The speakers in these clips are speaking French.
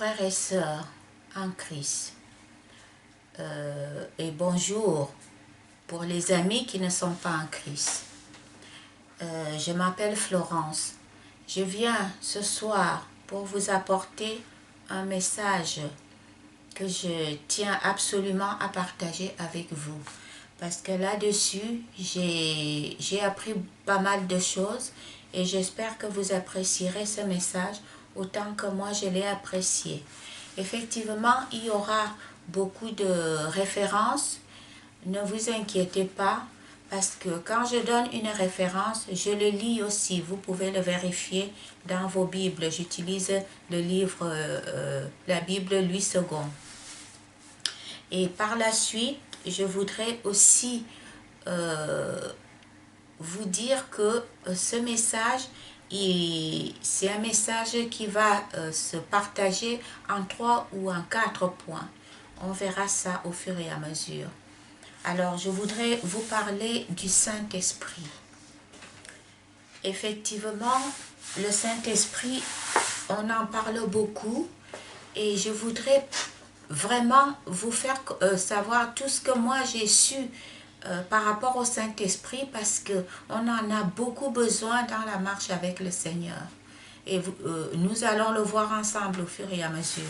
frères et sœurs en Christ, et bonjour pour les amis qui ne sont pas en Christ. Je m'appelle Florence. Je viens ce soir pour vous apporter un message que je tiens absolument à partager avec vous. Parce que là-dessus, j'ai appris pas mal de choses et j'espère que vous apprécierez ce message autant que moi je l'ai apprécié. Effectivement, il y aura beaucoup de références. Ne vous inquiétez pas parce que quand je donne une référence, je le lis aussi. Vous pouvez le vérifier dans vos Bibles. J'utilise le livre, la Bible Louis II. Et par la suite, je voudrais aussi vous dire que ce message, c'est un message qui va se partager en 3 ou en 4 points. On verra ça au fur et à mesure. Alors, je voudrais vous parler du Saint-Esprit. Effectivement, le Saint-Esprit, on en parle beaucoup et je voudrais vraiment vous faire savoir tout ce que moi j'ai su par rapport au Saint-Esprit parce qu'on en a beaucoup besoin dans la marche avec le Seigneur. Et nous allons le voir ensemble au fur et à mesure.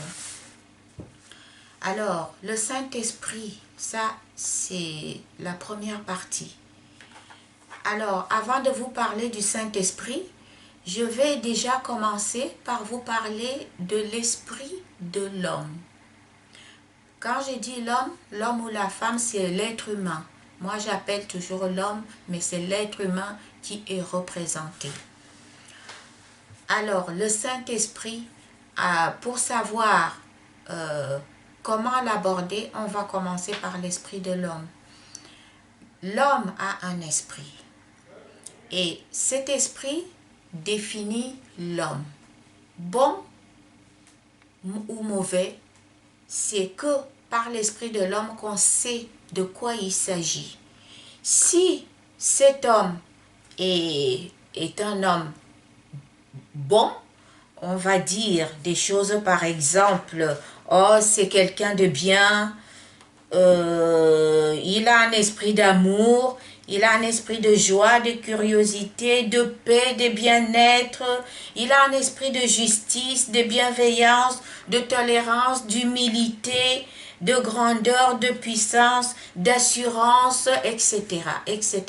Alors, le Saint-Esprit, ça c'est la première partie. Alors, avant de vous parler du Saint-Esprit, je vais déjà commencer par vous parler de l'esprit de l'homme. Quand je dis l'homme ou la femme, c'est l'être humain. Moi, j'appelle toujours l'homme, mais c'est l'être humain qui est représenté. Alors, le Saint-Esprit, pour savoir comment l'aborder, on va commencer par l'esprit de l'homme. L'homme a un esprit. Et cet esprit définit l'homme. Bon ou mauvais, c'est que par l'esprit de l'homme qu'on sait de quoi il s'agit. Si cet homme est un homme bon, on va dire des choses par exemple, oh c'est quelqu'un de bien, il a un esprit d'amour, il a un esprit de joie, de curiosité, de paix, de bien-être. Il a un esprit de justice, de bienveillance, de tolérance, d'humilité, de grandeur, de puissance, d'assurance, etc., etc.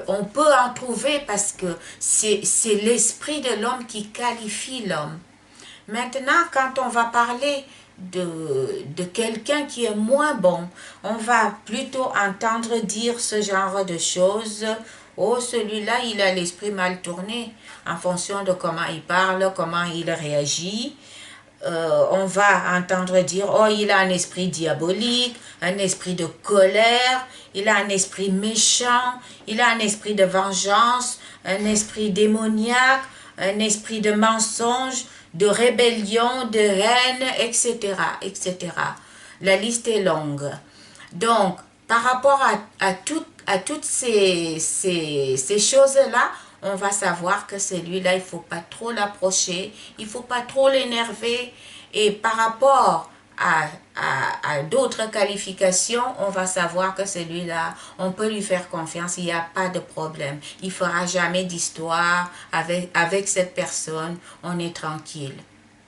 On peut en trouver parce que c'est l'esprit de l'homme qui qualifie l'homme. Maintenant, quand on va parler de quelqu'un qui est moins bon, on va plutôt entendre dire ce genre de choses. Oh, celui-là, il a l'esprit mal tourné en fonction de comment il parle, comment il réagit. On va entendre dire, oh, il a un esprit diabolique, un esprit de colère, il a un esprit méchant, il a un esprit de vengeance, un esprit démoniaque, un esprit de mensonge, de rébellion, de haine, etc., etc. La liste est longue. Donc, par rapport à toutes ces choses-là, on va savoir que celui-là, il ne faut pas trop l'approcher, il ne faut pas trop l'énerver. Et par rapport à d'autres qualifications, on va savoir que celui-là, on peut lui faire confiance, il n'y a pas de problème. Il ne fera jamais d'histoire avec cette personne, on est tranquille.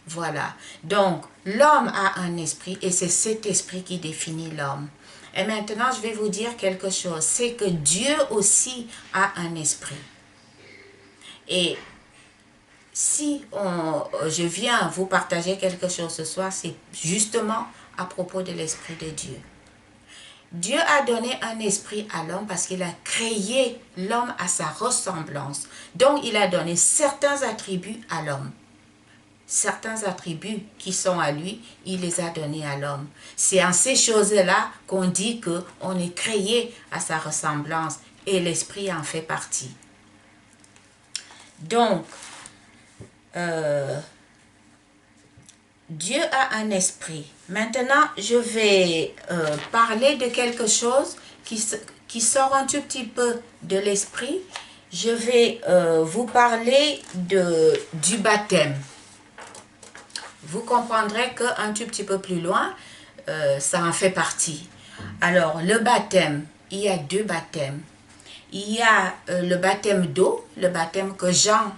Voilà. Donc, l'homme a un esprit et c'est cet esprit qui définit l'homme. Et maintenant, je vais vous dire quelque chose. C'est que Dieu aussi a un esprit. Et si je viens vous partager quelque chose ce soir, c'est justement à propos de l'esprit de Dieu. Dieu a donné un esprit à l'homme parce qu'il a créé l'homme à sa ressemblance. Donc, il a donné certains attributs à l'homme. Certains attributs qui sont à lui, il les a donnés à l'homme. C'est en ces choses-là qu'on dit qu'on est créé à sa ressemblance et l'esprit en fait partie. Donc, Dieu a un esprit. Maintenant, je vais parler de quelque chose qui sort un tout petit peu de l'esprit. Je vais vous parler du baptême. vous comprendrez qu'un tout petit peu plus loin, ça en fait partie. Alors, le baptême, il y a deux baptêmes. Il y a le baptême d'eau, le baptême que Jean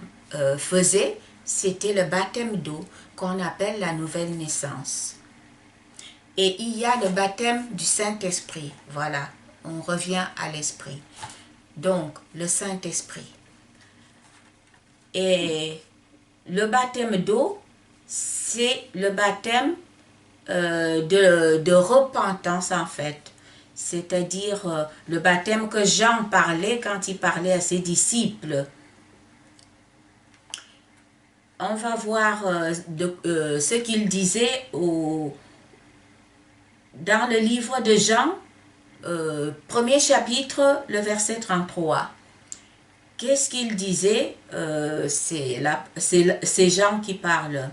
faisait, c'était le baptême d'eau qu'on appelle la nouvelle naissance. Et il y a le baptême du Saint-Esprit. Voilà, on revient à l'Esprit. Donc, le Saint-Esprit. Et le baptême d'eau, c'est le baptême de repentance en fait. C'est-à-dire le baptême que Jean parlait quand il parlait à ses disciples. On va voir ce qu'il disait dans le livre de Jean, premier chapitre, le verset 33. Qu'est-ce qu'il disait? C'est Jean qui parle.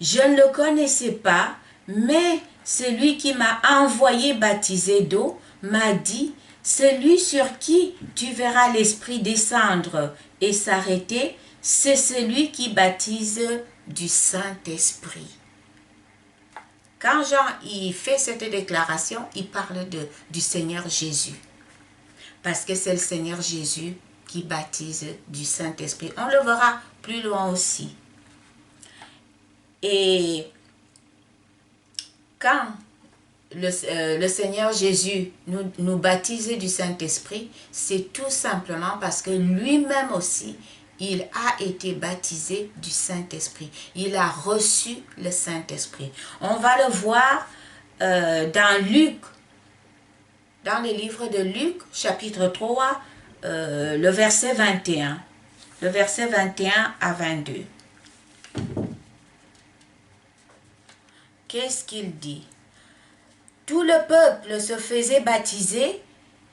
Je ne le connaissais pas, mais celui qui m'a envoyé baptiser d'eau m'a dit, celui sur qui tu verras l'Esprit descendre et s'arrêter, c'est celui qui baptise du Saint-Esprit. Quand Jean il fait cette déclaration, il parle du Seigneur Jésus. Parce que c'est le Seigneur Jésus qui baptise du Saint-Esprit. On le verra plus loin aussi. Et quand le Seigneur Jésus nous baptise du Saint-Esprit, c'est tout simplement parce que lui-même aussi, il a été baptisé du Saint-Esprit. Il a reçu le Saint-Esprit. On va le voir dans Luc, dans le livre de Luc, chapitre 3, le verset 21. Le verset 21 à 22. Qu'est-ce qu'il dit? Tout le peuple se faisait baptiser,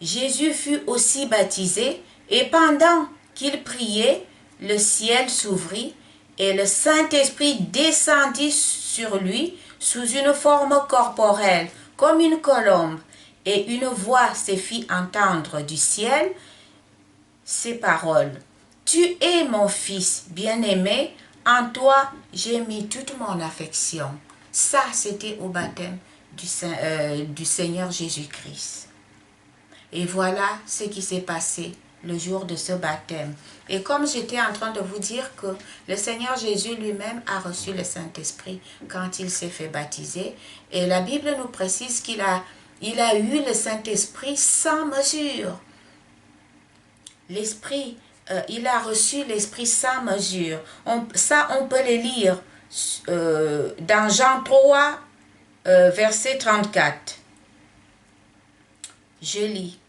Jésus fut aussi baptisé, et pendant qu'il priait, le ciel s'ouvrit, et le Saint-Esprit descendit sur lui sous une forme corporelle, comme une colombe, et une voix se fit entendre du ciel ces paroles. Tu es mon fils bien-aimé, en toi j'ai mis toute mon affection. Ça, c'était au baptême du Seigneur Jésus-Christ. Et voilà ce qui s'est passé le jour de ce baptême. Et comme j'étais en train de vous dire que le Seigneur Jésus lui-même a reçu le Saint-Esprit quand il s'est fait baptiser, et la Bible nous précise qu'il a eu le Saint-Esprit sans mesure. L'Esprit, il a reçu l'Esprit sans mesure. On peut le lire dans Jean 3, verset 34. Je lis.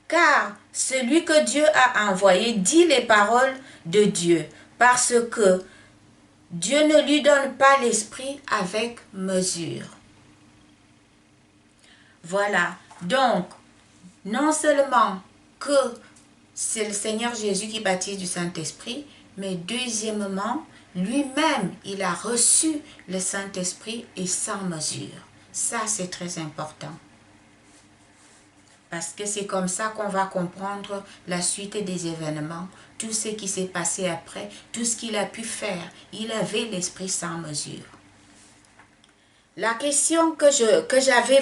Car celui que Dieu a envoyé dit les paroles de Dieu, parce que Dieu ne lui donne pas l'Esprit avec mesure. Voilà. Donc, non seulement que c'est le Seigneur Jésus qui baptise du Saint-Esprit, mais deuxièmement, lui-même, il a reçu le Saint-Esprit et sans mesure. Ça, c'est très important. Parce que c'est comme ça qu'on va comprendre la suite des événements, tout ce qui s'est passé après, tout ce qu'il a pu faire. Il avait l'Esprit sans mesure. La question que j'avais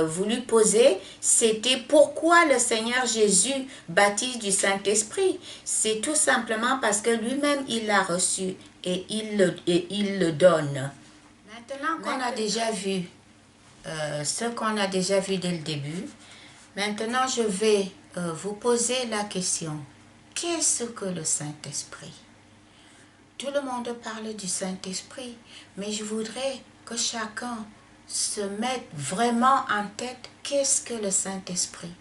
voulu poser, c'était pourquoi le Seigneur Jésus baptise du Saint-Esprit? C'est tout simplement parce que lui-même, il l'a reçu et il le donne. Maintenant qu'on a déjà vu ce qu'on a déjà vu dès le début, maintenant je vais vous poser la question. Qu'est-ce que le Saint-Esprit? Tout le monde parle du Saint-Esprit, mais je voudrais que chacun se mette vraiment en tête qu'est-ce que le Saint-Esprit.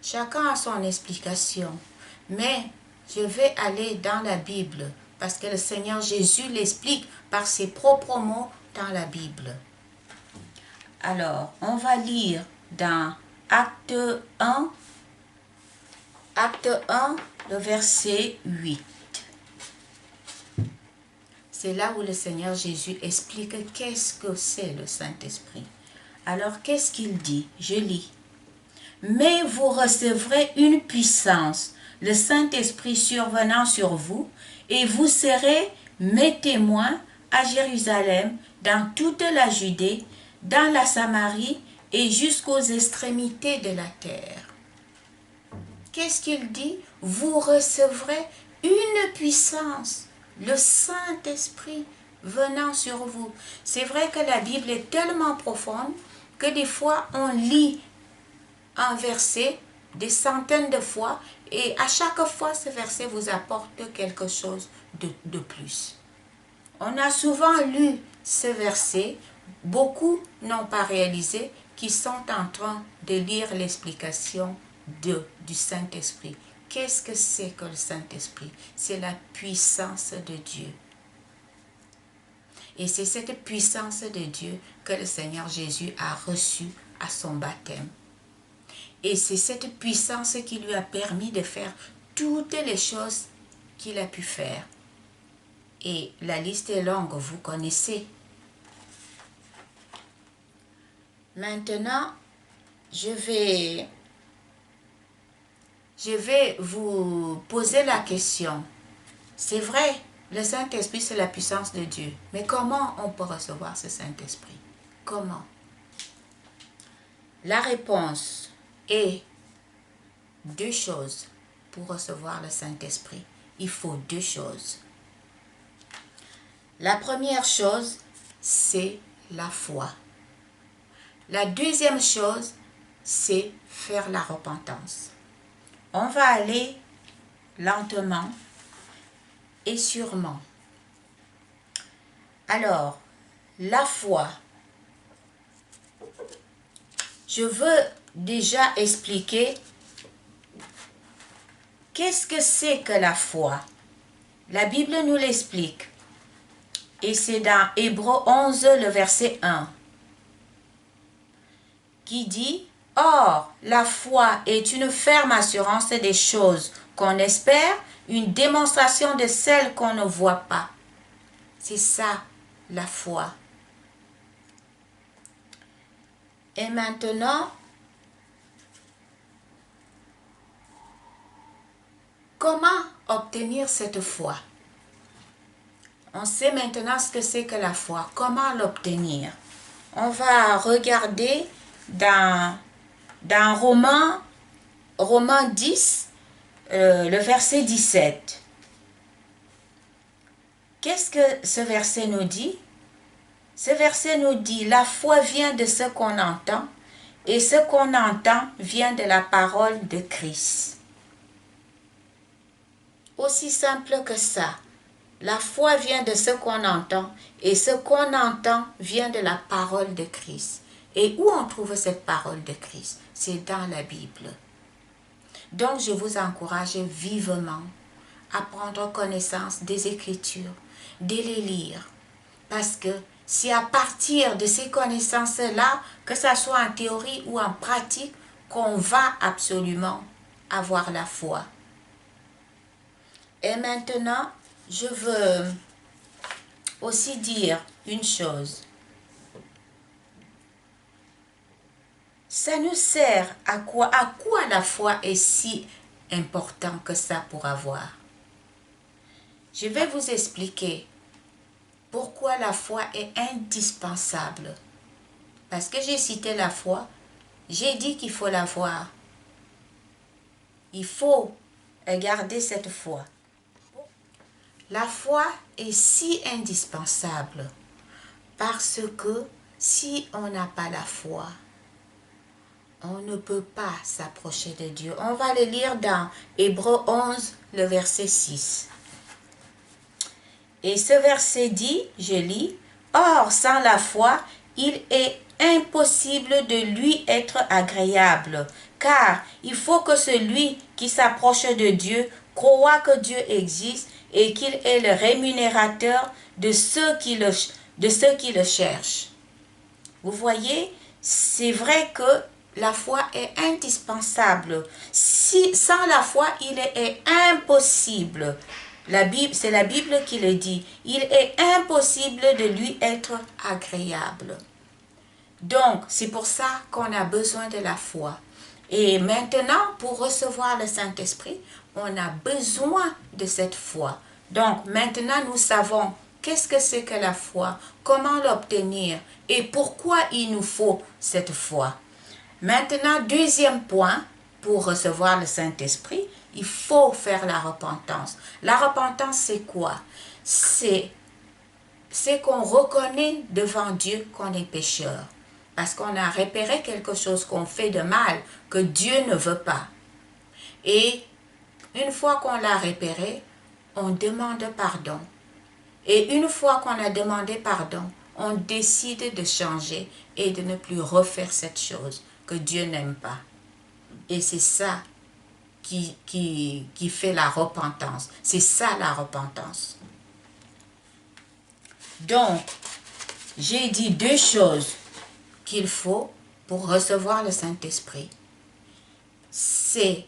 Chacun a son explication, mais je vais aller dans la Bible parce que le Seigneur Jésus l'explique par ses propres mots dans la Bible. Alors, on va lire dans Acte 1, le verset 8. C'est là où le Seigneur Jésus explique qu'est-ce que c'est le Saint-Esprit. Alors, qu'est-ce qu'il dit? Je lis. Mais vous recevrez une puissance, le Saint-Esprit survenant sur vous, et vous serez mes témoins à Jérusalem, dans toute la Judée, dans la Samarie et jusqu'aux extrémités de la terre. Qu'est-ce qu'il dit? Vous recevrez une puissance, le Saint-Esprit venant sur vous. C'est vrai que la Bible est tellement profonde que des fois on lit un verset des centaines de fois et à chaque fois ce verset vous apporte quelque chose de plus. On a souvent lu ce verset, beaucoup n'ont pas réalisé qu'ils sont en train de lire l'explication du Saint-Esprit. Qu'est-ce que c'est que le Saint-Esprit? C'est la puissance de Dieu. Et c'est cette puissance de Dieu que le Seigneur Jésus a reçue à son baptême. Et c'est cette puissance qui lui a permis de faire toutes les choses qu'il a pu faire. Et la liste est longue, vous connaissez. Maintenant, je vais vous poser la question. C'est vrai, le Saint-Esprit, c'est la puissance de Dieu. Mais comment on peut recevoir ce Saint-Esprit? Comment? La réponse est deux choses pour recevoir le Saint-Esprit. Il faut deux choses. La première chose, c'est la foi. La deuxième chose, c'est faire la repentance. On va aller lentement et sûrement. Alors, la foi. Je veux déjà expliquer qu'est-ce que c'est que la foi. La Bible nous l'explique. Et c'est dans Hébreux 11, le verset 1, qui dit « Or, la foi est une ferme assurance des choses qu'on espère, une démonstration de celles qu'on ne voit pas. » C'est ça, la foi. Et maintenant, comment obtenir cette foi? On sait maintenant ce que c'est que la foi. Comment l'obtenir? On va regarder dans Romains 10, le verset 17. Qu'est-ce que ce verset nous dit? Ce verset nous dit, la foi vient de ce qu'on entend, et ce qu'on entend vient de la parole de Christ. Aussi simple que ça. La foi vient de ce qu'on entend, et ce qu'on entend vient de la parole de Christ. Et où on trouve cette parole de Christ? C'est dans la Bible. Donc je vous encourage vivement à prendre connaissance des Écritures, de les lire, parce que c'est à partir de ces connaissances-là, que ce soit en théorie ou en pratique, qu'on va absolument avoir la foi. Et maintenant, je veux aussi dire une chose. Ça nous sert à quoi la foi est si important que ça pour avoir? Je vais vous expliquer pourquoi la foi est indispensable. Parce que j'ai cité la foi, j'ai dit qu'il faut l'avoir. Il faut garder cette foi. La foi est si indispensable parce que si on n'a pas la foi, on ne peut pas s'approcher de Dieu. On va le lire dans Hébreux 11, le verset 6. Et ce verset dit, je lis, « Or, sans la foi, il est impossible de lui être agréable, car il faut que celui qui s'approche de Dieu croit que Dieu existe et qu'il est le rémunérateur de ceux qui le cherchent. » Vous voyez, c'est vrai que la foi est indispensable. Sans la foi, il est impossible. C'est la Bible qui le dit. Il est impossible de lui être agréable. Donc, c'est pour ça qu'on a besoin de la foi. Et maintenant, pour recevoir le Saint-Esprit, on a besoin de cette foi. Donc, maintenant, nous savons qu'est-ce que c'est que la foi, comment l'obtenir et pourquoi il nous faut cette foi. Maintenant, deuxième point, pour recevoir le Saint-Esprit, il faut faire la repentance. La repentance, c'est quoi? C'est qu'on reconnaît devant Dieu qu'on est pécheur. Parce qu'on a repéré quelque chose qu'on fait de mal, que Dieu ne veut pas. Et une fois qu'on l'a repéré, on demande pardon. Et une fois qu'on a demandé pardon, on décide de changer et de ne plus refaire cette chose que Dieu n'aime pas. Et c'est ça qui fait la repentance. C'est ça la repentance. Donc, j'ai dit deux choses qu'il faut pour recevoir le Saint-Esprit. C'est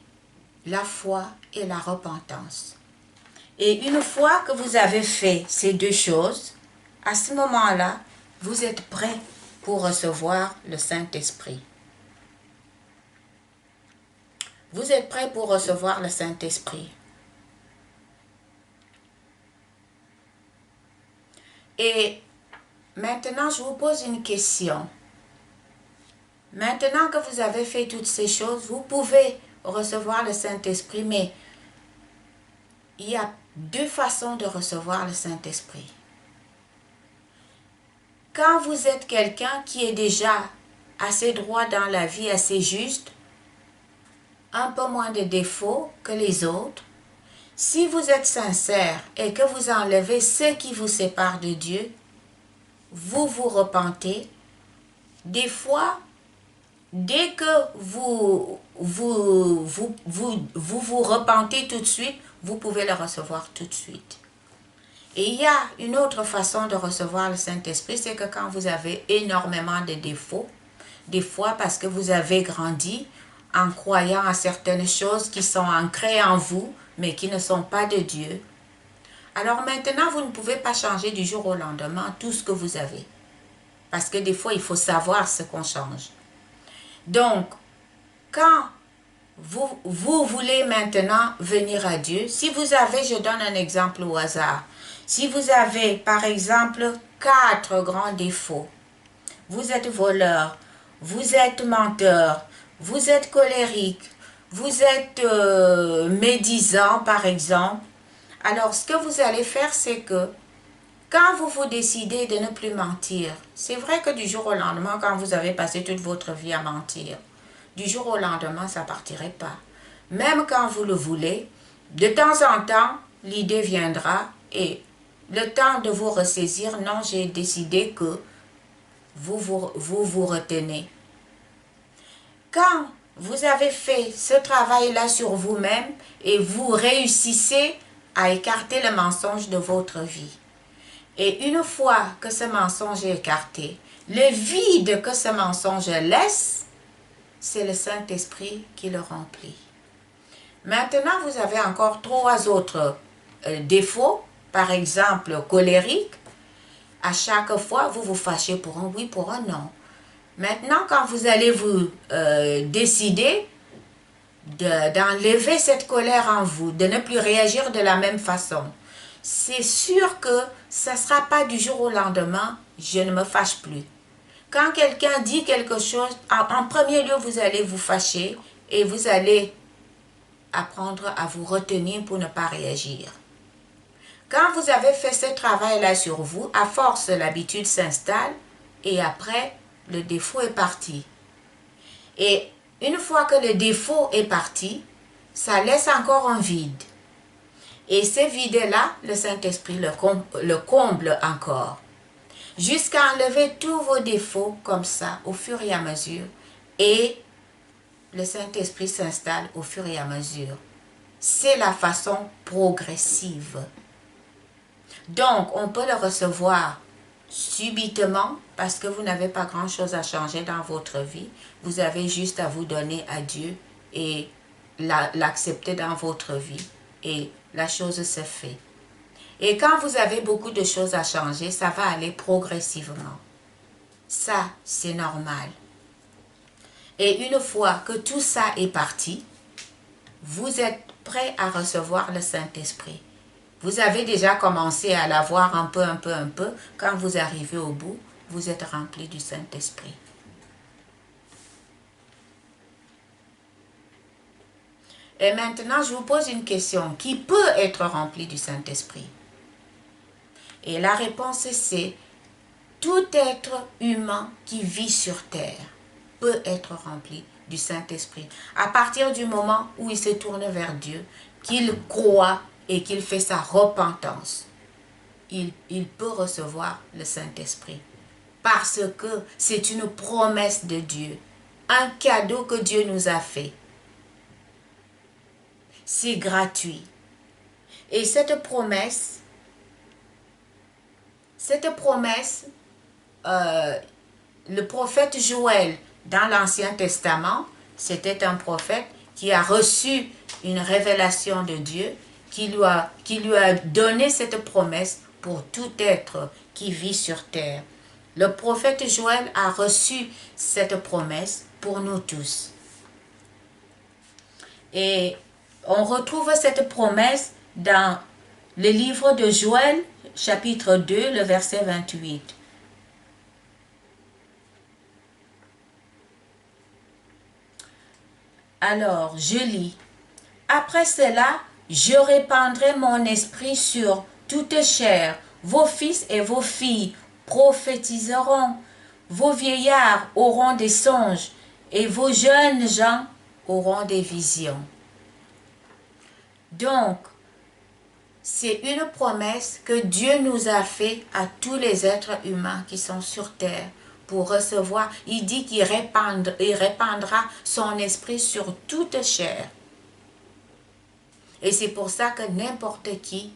la foi et la repentance. Et une fois que vous avez fait ces deux choses, à ce moment-là, vous êtes prêt pour recevoir le Saint-Esprit. Vous êtes prêt pour recevoir le Saint-Esprit. Et maintenant, je vous pose une question. Maintenant que vous avez fait toutes ces choses, vous pouvez recevoir le Saint-Esprit, mais il y a deux façons de recevoir le Saint-Esprit. Quand vous êtes quelqu'un qui est déjà assez droit dans la vie, assez juste, un peu moins de défauts que les autres, si vous êtes sincère et que vous enlevez ce qui vous sépare de Dieu, vous vous repentez. Des fois, dès que vous repentez tout de suite, vous pouvez le recevoir tout de suite. Et il y a une autre façon de recevoir le Saint-Esprit, c'est que quand vous avez énormément de défauts, des fois parce que vous avez grandi en croyant à certaines choses qui sont ancrées en vous, mais qui ne sont pas de Dieu. Alors maintenant, vous ne pouvez pas changer du jour au lendemain tout ce que vous avez. Parce que des fois, il faut savoir ce qu'on change. Donc, quand vous voulez maintenant venir à Dieu, si vous avez, je donne un exemple au hasard, si vous avez par exemple 4 grands défauts, vous êtes voleur, vous êtes menteur, vous êtes colérique, vous êtes médisant par exemple, alors ce que vous allez faire c'est que quand vous décidez de ne plus mentir, c'est vrai que du jour au lendemain, quand vous avez passé toute votre vie à mentir, du jour au lendemain, ça ne partirait pas. Même quand vous le voulez, de temps en temps, l'idée viendra et le temps de vous ressaisir, non, j'ai décidé que vous retenez. Quand vous avez fait ce travail-là sur vous-même et vous réussissez à écarter le mensonge de votre vie, et une fois que ce mensonge est écarté, le vide que ce mensonge laisse, c'est le Saint-Esprit qui le remplit. Maintenant, vous avez encore 3 autres défauts, par exemple colérique. À chaque fois, vous vous fâchez pour un oui, pour un non. Maintenant, quand vous allez vous décider d'enlever cette colère en vous, de ne plus réagir de la même façon, c'est sûr que ça ne sera pas du jour au lendemain, je ne me fâche plus. Quand quelqu'un dit quelque chose, en premier lieu, vous allez vous fâcher et vous allez apprendre à vous retenir pour ne pas réagir. Quand vous avez fait ce travail-là sur vous, à force, l'habitude s'installe et après, le défaut est parti. Et une fois que le défaut est parti, ça laisse encore un vide. Et ce vide-là, le Saint-Esprit le comble encore. Jusqu'à enlever tous vos défauts comme ça, au fur et à mesure. Et le Saint-Esprit s'installe au fur et à mesure. C'est la façon progressive. Donc, on peut le recevoir subitement parce que vous n'avez pas grand-chose à changer dans votre vie. Vous avez juste à vous donner à Dieu et l'accepter dans votre vie. Et la chose se fait. Et quand vous avez beaucoup de choses à changer, ça va aller progressivement. Ça, c'est normal. Et une fois que tout ça est parti, vous êtes prêt à recevoir le Saint-Esprit. Vous avez déjà commencé à l'avoir un peu. Quand vous arrivez au bout, vous êtes rempli du Saint-Esprit. Et maintenant, je vous pose une question. Qui peut être rempli du Saint-Esprit? Et la réponse c'est tout être humain qui vit sur terre peut être rempli du Saint-Esprit. À partir du moment où il se tourne vers Dieu, qu'il croit et qu'il fait sa repentance, il peut recevoir le Saint-Esprit. Parce que c'est une promesse de Dieu, un cadeau que Dieu nous a fait. C'est gratuit. Et cette promesse, le prophète Joël, dans l'Ancien Testament, c'était un prophète qui a reçu une révélation de Dieu, qui lui a donné cette promesse pour tout être qui vit sur terre. Le prophète Joël a reçu cette promesse pour nous tous. Et on retrouve cette promesse dans le livre de Joël, chapitre 2, le verset 28. Alors, je lis. Après cela, je répandrai mon esprit sur toute chair. Vos fils et vos filles prophétiseront. Vos vieillards auront des songes et vos jeunes gens auront des visions. Donc, c'est une promesse que Dieu nous a fait à tous les êtres humains qui sont sur terre pour recevoir. Il dit qu'il répandra son esprit sur toute chair. Et c'est pour ça que n'importe qui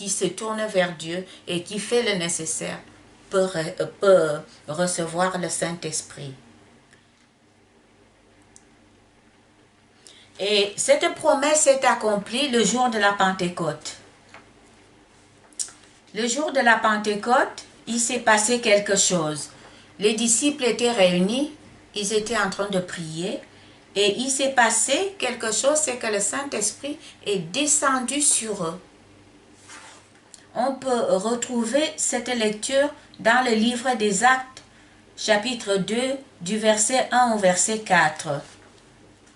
se tourne vers Dieu et qui fait le nécessaire peut recevoir le Saint-Esprit. Et cette promesse s'est accomplie le jour de la Pentecôte. Le jour de la Pentecôte, il s'est passé quelque chose. Les disciples étaient réunis, ils étaient en train de prier, et il s'est passé quelque chose, c'est que le Saint-Esprit est descendu sur eux. On peut retrouver cette lecture dans le livre des Actes, chapitre 2, du verset 1 au verset 4.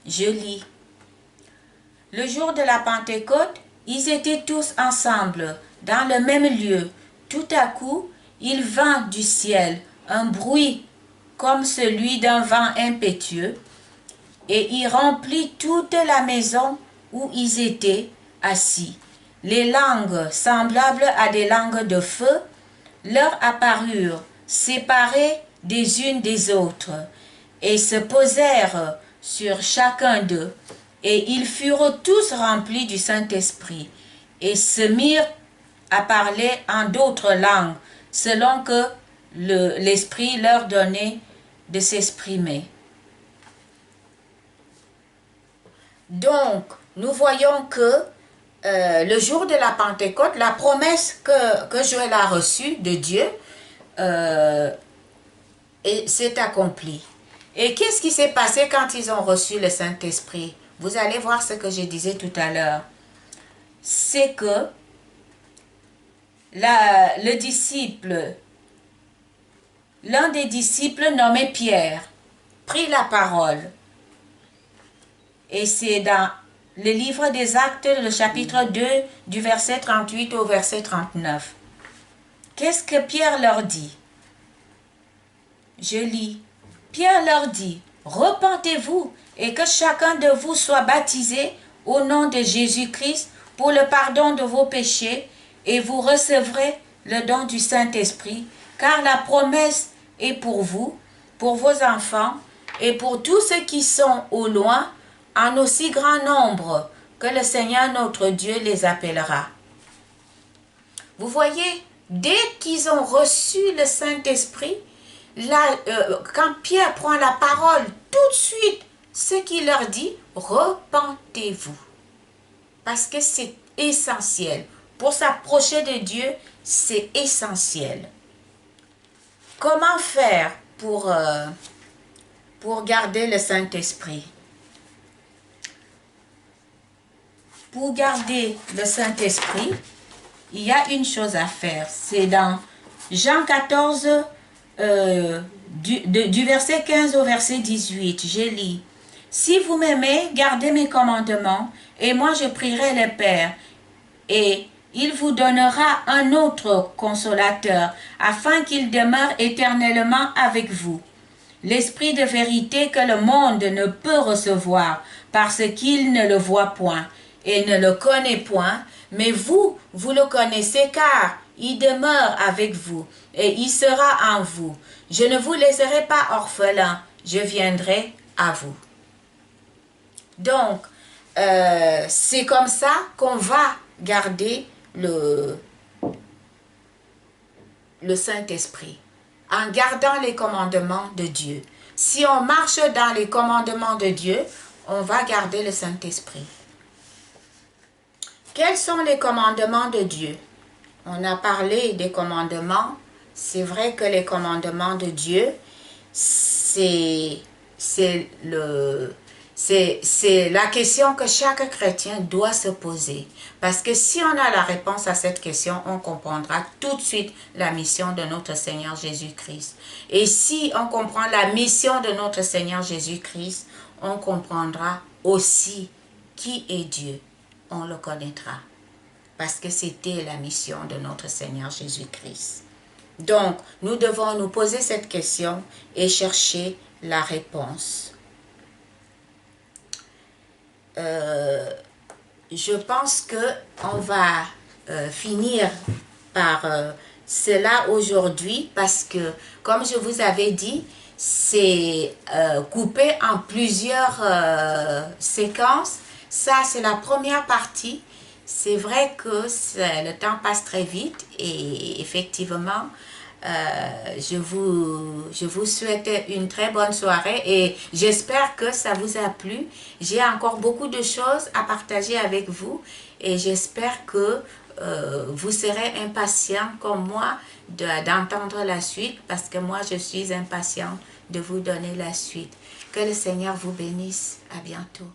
Je lis. Le jour de la Pentecôte, ils étaient tous ensemble, dans le même lieu. Tout à coup, il vint du ciel un bruit comme celui d'un vent impétueux, et il remplit toute la maison où ils étaient assis. Les langues semblables à des langues de feu leur apparurent, séparées des unes des autres, et se posèrent sur chacun d'eux. Et ils furent tous remplis du Saint-Esprit, et se mirent à parler en d'autres langues, selon que l'Esprit leur donnait de s'exprimer. Donc, nous voyons que le jour de la Pentecôte, la promesse que Joël a reçue de Dieu s'est accomplie. Et qu'est-ce qui s'est passé quand ils ont reçu le Saint-Esprit? Vous allez voir ce que je disais tout à l'heure. C'est que l'un des disciples nommé Pierre, prit la parole. Et c'est dans le livre des Actes, le chapitre 2, du verset 38 au verset 39. Qu'est-ce que Pierre leur dit? Je lis. Pierre leur dit, « Repentez-vous et que chacun de vous soit baptisé au nom de Jésus-Christ pour le pardon de vos péchés, et vous recevrez le don du Saint-Esprit, car la promesse est pour vous, pour vos enfants, et pour tous ceux qui sont au loin, en aussi grand nombre que le Seigneur notre Dieu les appellera. » Vous voyez, dès qu'ils ont reçu le Saint-Esprit, quand Pierre prend la parole, tout de suite, ce qu'il leur dit, repentez-vous. Parce que c'est essentiel. Pour s'approcher de Dieu, c'est essentiel. Comment faire pour garder le Saint-Esprit? pour garder le Saint-Esprit, il y a une chose à faire. C'est dans Jean 14, du verset 15 au verset 18. Je lis. « Si vous m'aimez, gardez mes commandements, et moi je prierai le Père, et il vous donnera un autre consolateur, afin qu'il demeure éternellement avec vous. L'Esprit de vérité que le monde ne peut recevoir, parce qu'il ne le voit point et ne le connaît point, mais vous, vous le connaissez car il demeure avec vous et il sera en vous. Je ne vous laisserai pas orphelins, je viendrai à vous. » Donc, c'est comme ça qu'on va garder le Saint-Esprit, en gardant les commandements de Dieu. Si on marche dans les commandements de Dieu, on va garder le Saint-Esprit. Quels sont les commandements de Dieu? On a parlé des commandements. C'est vrai que les commandements de Dieu, c'est la question que chaque chrétien doit se poser. Parce que si on a la réponse à cette question, on comprendra tout de suite la mission de notre Seigneur Jésus-Christ. Et si on comprend la mission de notre Seigneur Jésus-Christ, on comprendra aussi qui est Dieu. On le connaîtra. Parce que c'était la mission de notre Seigneur Jésus-Christ. Donc, nous devons nous poser cette question et chercher la réponse. Je pense qu'on va finir par cela aujourd'hui parce que, comme je vous avais dit, c'est coupé en plusieurs séquences. Ça, c'est la première partie. C'est vrai que le temps passe très vite et effectivement, je vous souhaite une très bonne soirée et j'espère que ça vous a plu. J'ai encore beaucoup de choses à partager avec vous et j'espère que vous serez impatient comme moi d'entendre la suite parce que moi je suis impatient de vous donner la suite. Que le Seigneur vous bénisse. À bientôt.